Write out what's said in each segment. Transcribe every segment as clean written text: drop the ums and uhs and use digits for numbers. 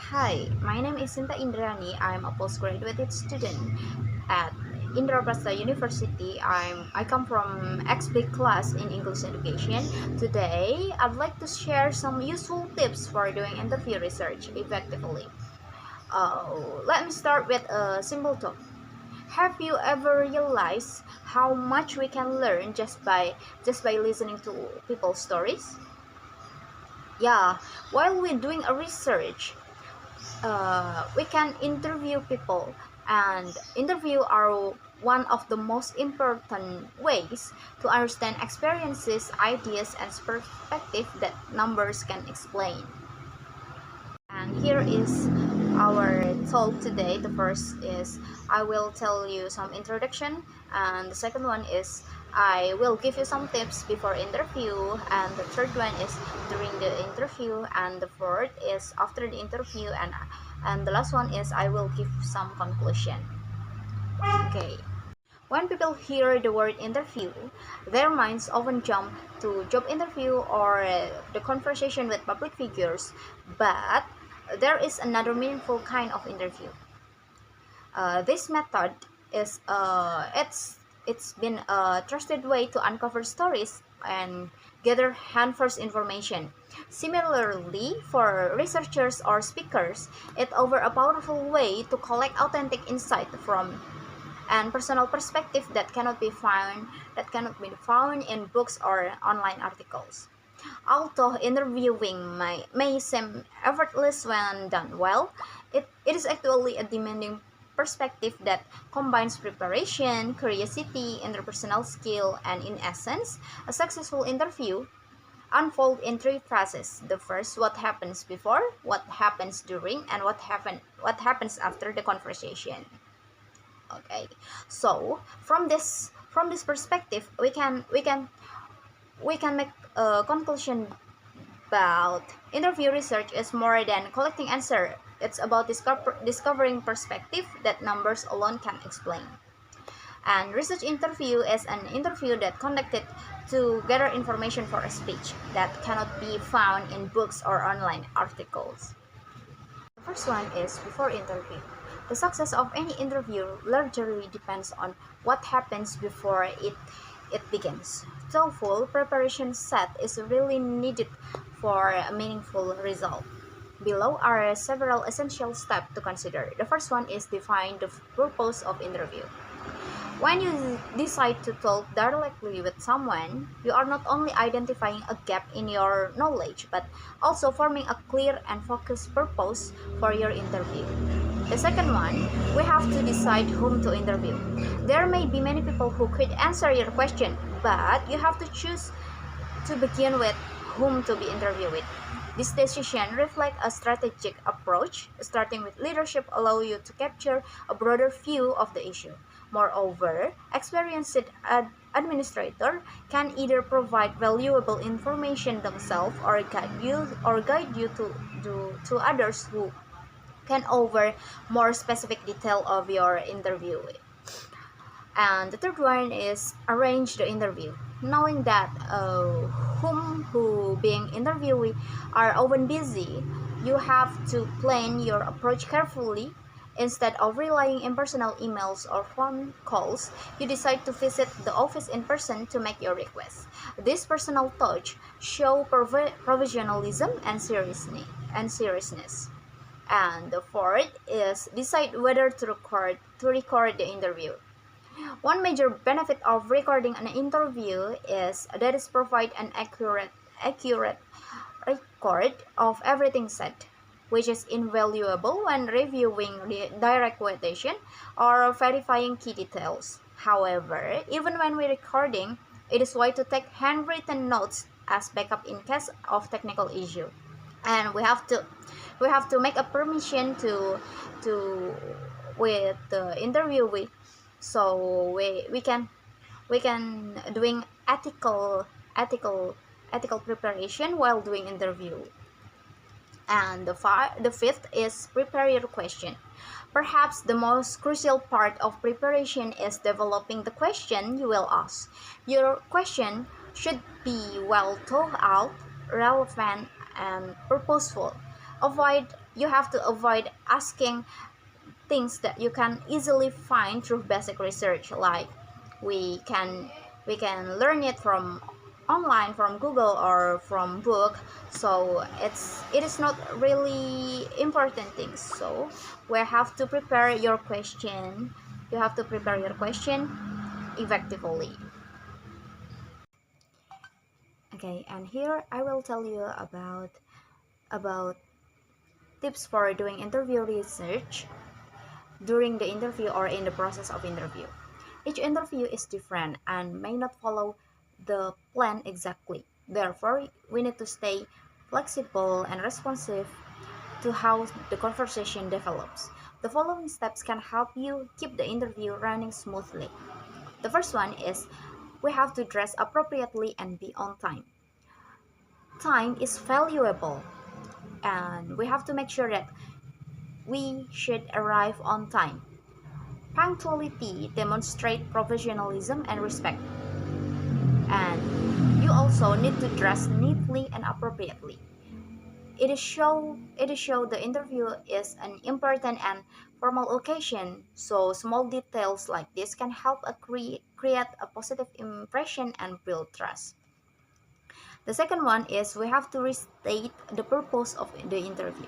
Hi, my name is Sinta Indriyani. I'm a postgraduate student at Indraprasta University. I come from XB class in English education. Today, I'd like to share some useful tips for doing interview research effectively. Let me start with a simple talk. Have you ever realized how much we can learn just by listening to people's stories? Yeah, while we're doing a research, we can interview people, and interview are one of the most important ways to understand experiences, ideas, and perspective that numbers can explain. And here is our talk today. The first is I will tell you some introduction, and the second one is I will give you some tips before interview, and the third one is during the interview, and the fourth is after the interview, and the last one is I will give some conclusion. Okay. When people hear the word interview, their minds often jump to job interview or the conversation with public figures, but there is another meaningful kind of interview. This method is it's been a trusted way to uncover stories and gather hand-first information. Similarly, for researchers or speakers, it offers a powerful way to collect authentic insight from and personal perspective that cannot be found in books or online articles. Although interviewing may seem effortless when done well, it is actually a demanding perspective that combines preparation, curiosity, interpersonal skill, and in essence, a successful interview unfold in three phases. The first, what happens before, what happens during, and what happens after the conversation. Okay, so from this perspective, we can make a conclusion about interview research is more than collecting answer. It's about discovering perspective that numbers alone can explain. And research interview is an interview that conducted to gather information for a speech that cannot be found in books or online articles. The first one is before interview. The success of any interview largely depends on what happens before it begins. So full preparation set is really needed for a meaningful result. Below are several essential steps to consider. The first one is define the purpose of interview. When you decide to talk directly with someone, you are not only identifying a gap in your knowledge, but also forming a clear and focused purpose for your interview. The second one, we have to decide whom to interview. There may be many people who could answer your question, but you have to choose to begin with whom to be interviewed with. This decision reflects a strategic approach, starting with leadership allow you to capture a broader view of the issue. Moreover, experienced administrator can either provide valuable information themselves or guide you to others who can over more specific detail of your interview. And the third one is arrange the interview. Knowing that whom who being interviewed are often busy, you have to plan your approach carefully. Instead of relying on personal emails or phone calls, you decide to visit the office in person to make your request. This personal touch show professionalism and seriousness. And the fourth is decide whether to record the interview. One major benefit of recording an interview is that it provides an accurate record of everything said, which is invaluable when reviewing the direct quotation or verifying key details. However, even when we're recording, it is wise to take handwritten notes as backup in case of technical issue. And we have to make a permission to with the interviewee, so we can doing ethical preparation while doing interview. And the fifth is prepare your question. Perhaps the most crucial part of preparation is developing the question you will ask. Your question should be well thought out, relevant, and purposeful. You have to avoid asking things that you can easily find through basic research, like we can we can learn it from online, from Google or from book. So it is not really important things. So we have to prepare your question. You have to prepare your question effectively. Okay, and here I will tell you about tips for doing interview research during the interview or in the process of interview. Each interview is different and may not follow the plan exactly. Therefore, we need to stay flexible and responsive to how the conversation develops. The following steps can help you keep the interview running smoothly. The first one is we have to dress appropriately and be on time. Time is valuable, and we have to make sure that we should arrive on time. Punctuality demonstrates professionalism and respect, and you also need to dress neatly and appropriately. It is show the interview is an important and formal occasion, so small details like this can help create a positive impression and build trust. The second one is we have to restate the purpose of the interview.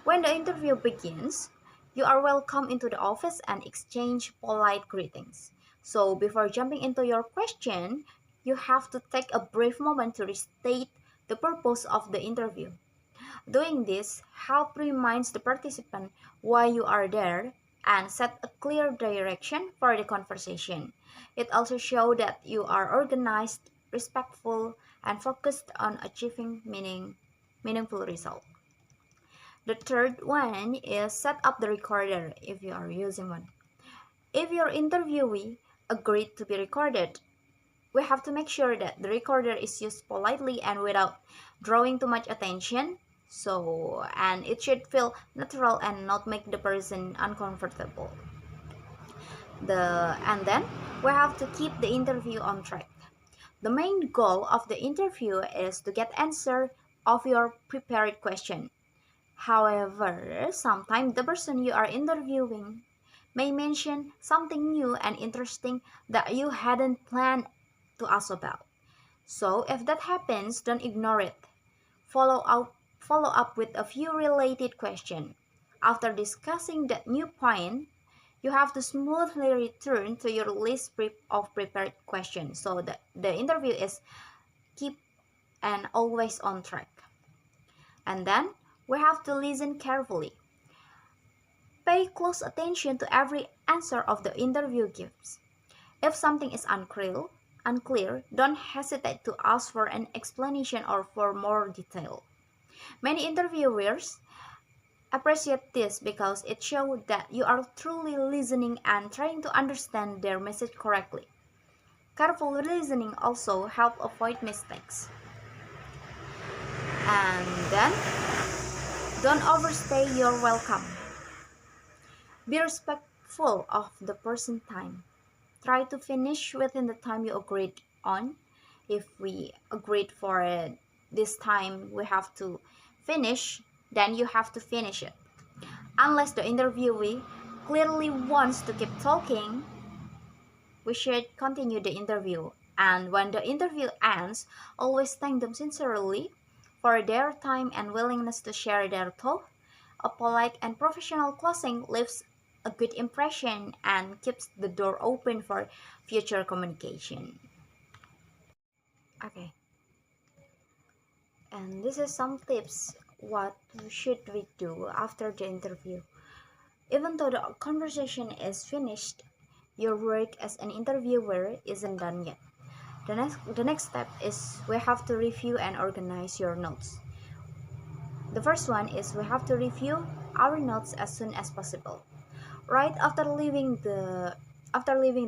When the interview begins, you are welcome into the office and exchange polite greetings. So before jumping into your question, you have to take a brief moment to restate the purpose of the interview. Doing this helps remind the participant why you are there and set a clear direction for the conversation. It also shows that you are organized, respectful, and focused on achieving meaningful results. The third one is set up the recorder if you are using one. If your interviewee agreed to be recorded, we have to make sure that the recorder is used politely and without drawing too much attention. And it should feel natural and not make the person uncomfortable. And then we have to keep the interview on track. The main goal of the interview is to get answer of your prepared question. However, sometimes the person you are interviewing may mention something new and interesting that you hadn't planned to ask about. So if that happens, don't ignore it. Follow up, follow up with a few related questions. After discussing that new point, you have to smoothly return to your list of prepared questions so that the interview is keep and always on track. And then we have to listen carefully. Pay close attention to every answer of the interview gives. If something is unclear, don't hesitate to ask for an explanation or for more detail. Many interviewers appreciate this because it shows that you are truly listening and trying to understand their message correctly. Careful listening also helps avoid mistakes. And then, don't overstay your welcome. Be respectful of the person's time. Try to finish within the time you agreed on. If we agreed for this time we have to finish, then you have to finish it. Unless the interviewee clearly wants to keep talking, we should continue the interview. And when the interview ends, always thank them sincerely for their time and willingness to share their thought. A polite and professional closing leaves a good impression and keeps the door open for future communication. Okay, and this is some tips what should we do after the interview. Even though the conversation is finished, your work as an interviewer isn't done yet. The next step is we have to review and organize your notes. The first one is we have to review our notes as soon as possible. Right after leaving the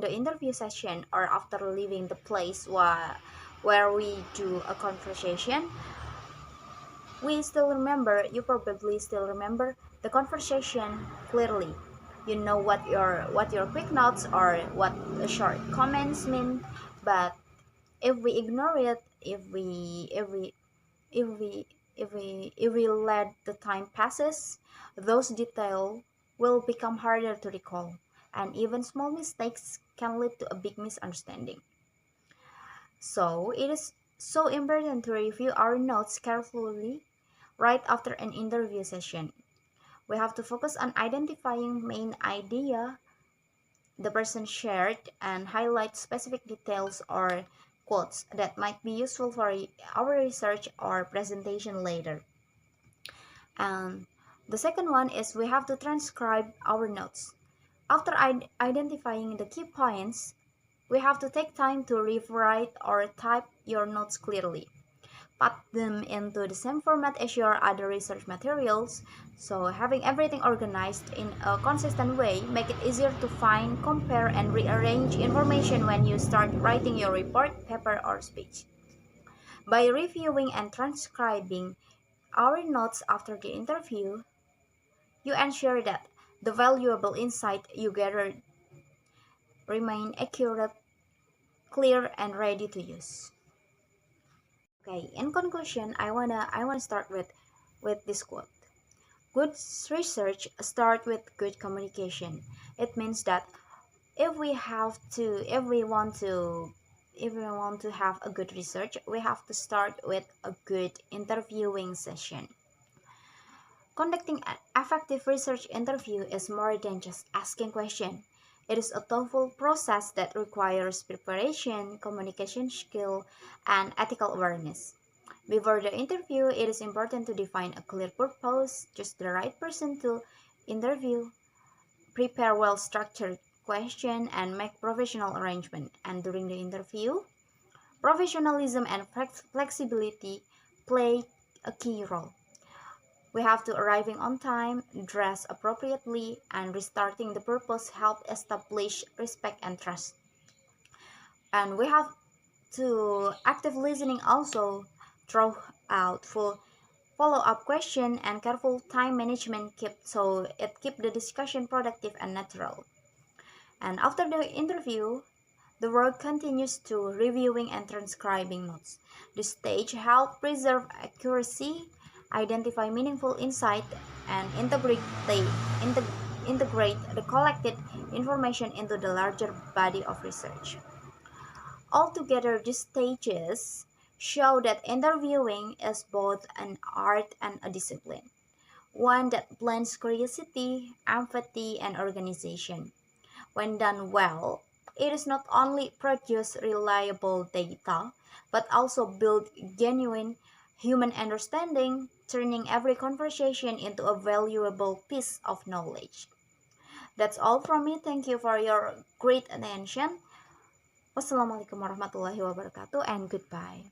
interview session or after leaving the place where we do a conversation, you probably still remember the conversation clearly. You know what your quick notes or what the short comments mean, but if we ignore it, if we if we let the time passes, those details will become harder to recall, and even small mistakes can lead to a big misunderstanding. So it is so important to review our notes carefully right after an interview session. We have to focus on identifying main idea the person shared and highlight specific details or quotes that might be useful for our research or presentation later. And the second one is we have to transcribe our notes. After identifying the key points, we have to take time to rewrite or type your notes clearly. Put them into the same format as your other research materials. So having everything organized in a consistent way make it easier to find, compare, and rearrange information when you start writing your report, paper, or speech. By reviewing and transcribing our notes after the interview, you ensure that the valuable insight you gathered remain accurate, clear, and ready to use. Okay, in conclusion, I wanna start with this quote. Good research start with good communication. It means that if we have to, if we want to, if we want to have a good research, we have to start with a good interviewing session. Conducting an effective research interview is more than just asking questions. It is a thoughtful process that requires preparation, communication skill, and ethical awareness. Before the interview, it is important to define a clear purpose, choose the right person to interview, prepare well-structured questions, and make professional arrangement. And during the interview, professionalism and flexibility play a key role. We have to arriving on time, dress appropriately, and restarting the purpose help establish respect and trust. And we have to active listening also throw out full follow-up question and careful time management keep the discussion productive and natural. And after the interview, the work continues to reviewing and transcribing notes. This stage help preserve accuracy, identify meaningful insight, and integrate the collected information into the larger body of research. Altogether, these stages show that interviewing is both an art and a discipline, one that blends curiosity, empathy, and organization. When done well, it is not only produce reliable data, but also build genuine human understanding, turning every conversation into a valuable piece of knowledge. That's all from me. Thank you for your great attention. Wassalamualaikum warahmatullahi wabarakatuh and goodbye.